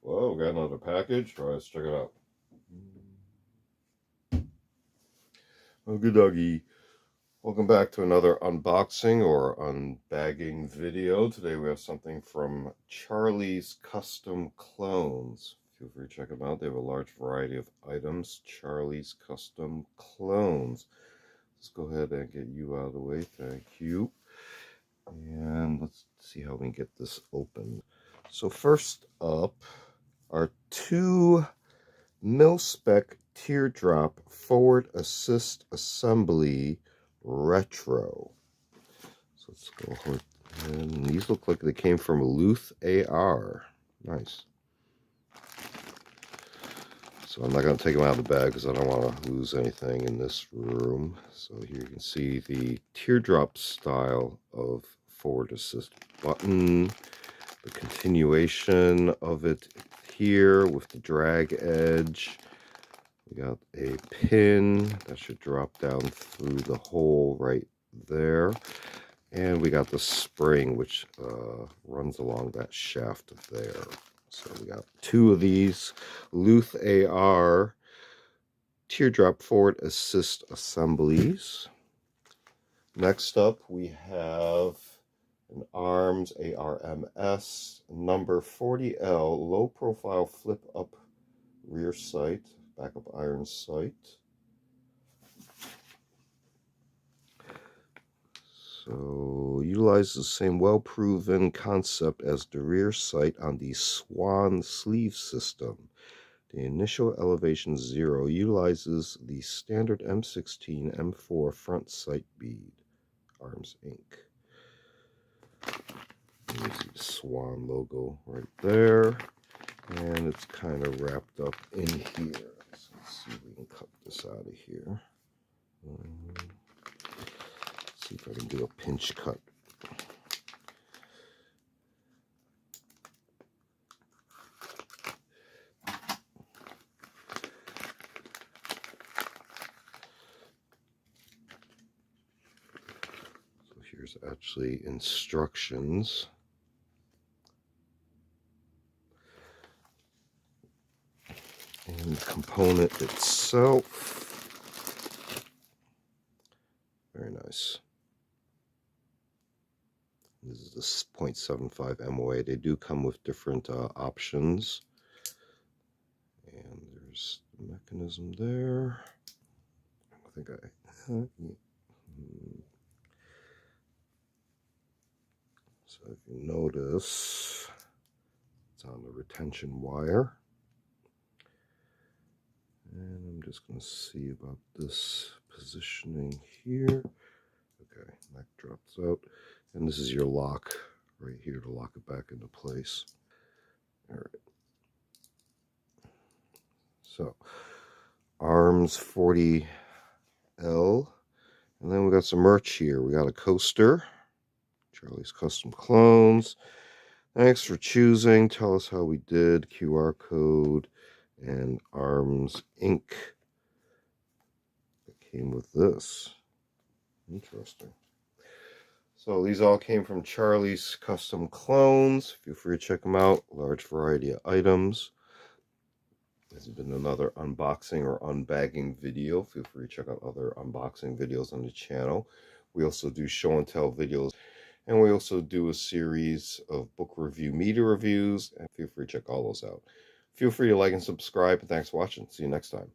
Whoa, got another package. All right, let's check it out. Oh, good doggy. Welcome back to another unboxing or unbagging video. Today we have something from Charlie's Custom Clones. Feel free to check them out. They have a large variety of items. Charlie's Custom Clones. Let's go ahead and get you out of the way. Thank you. And let's see how we can get this open. So first up are two Mil-Spec Teardrop Forward Assist Assembly Retro. So let's go ahead. And these look like they came from LUTH-AR. Nice. So I'm not going to take them out of the bag because I don't want to lose anything in this room. So here you can see the teardrop style of forward assist button. The continuation of it here with the drag edge. We got a pin that should drop down through the hole right there. And we got the spring which runs along that shaft there. So we got two of these LUTH-AR teardrop forward assist assemblies. Next up we have an A.R.M.S, A.R.M.S number 40L low profile flip up rear sight, backup iron sight. So utilizes the same well-proven concept as the rear sight on the Swan sleeve system. The initial elevation 0 utilizes the standard M16 M4 front sight bead. A.R.M.S Inc. You see the Swan logo right there, and it's kind of wrapped up in here. So let's see if we can cut this out of here. See if I can do a pinch cut. So here's actually instructions. And the component itself. Very nice. This is the 0.75 MOA. They do come with different options. And there's the mechanism there. I think so if you notice, it's on the retention wire. And I'm just going to see about this positioning here. Okay, neck drops out. And this is your lock right here to lock it back into place. All right. So, A.R.M.S 40L. And then we got some merch here. We got a coaster. Charlie's Custom Clones. Thanks for choosing. Tell us how we did. QR code. And A.R.M.S Inc. That came with this. Interesting. So these all came from Charlie's Custom Clones. Feel free to check them out. Large variety of items. This has been another unboxing or unbagging video. Feel free to check out other unboxing videos on the channel. We also do show and tell videos. And we also do a series of book review media reviews. And feel free to check all those out. Feel free to like and subscribe. And thanks for watching. See you next time.